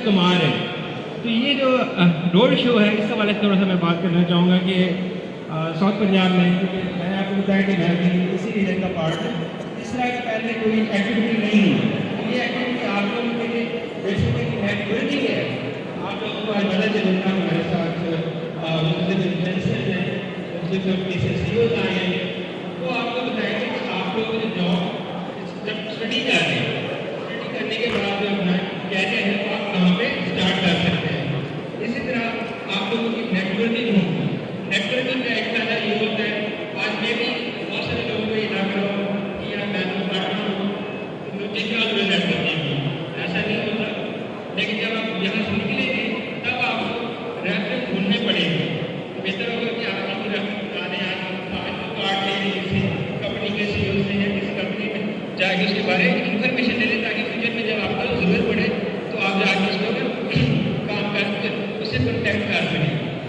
कुमार है। तो ये जो रोड शो है इस हवाले से थोड़ा सा मैं बात करना चाहूँगा कि साउथ पंजाब में, क्योंकि मैंने आपको बताया कि मैं भी इसी रीजन का पार्ट हूँ, इस तरह की पहले कोई एक्टिविटी नहीं हुई। तो ये एक्टिविटी आप लोगों के लिए बेसिकली नेटवर्किंग है। आप लोगों को आज पता चलेगा हमारे साथ CEOs आए हैं, वो आपको बताएंगे कि आप लोग जो जॉब जब स्टडी कर रहे हैं, स्टडी करने के बाद जो अपना कहते हैं तो आप कहाँ पे स्टार्ट कर सकते हैं। इसी तरह आप लोगों की नेटवर्किंग होगी। नेटवर्किंग का एक फायदा ये होता है, आज मैं भी बहुत सारे लोगों को ये ना करो कि यार मैं तो पार्टनर हूँ तो मुझे क्या जरूरत नेटवर्किंग की, ऐसा नहीं होता। लेकिन जब आप यहाँ से निकलेंगे तब आपको रेफरेंस ढूंढने पड़ेंगे। तो बेहतर होगा कि आप अपनी रेफरेंस पुराने आज कार्ड ले लीजिए किसी कंपनी के CEO से या किसी कंपनी में जाके उसके बारे में इन्फॉर्मेशन ले लें, ताकि फ्यूचर में जब आपको जरूरत पड़े तो आप जाके उसके ऊपर काम कर उससे कॉन्टैक्ट कर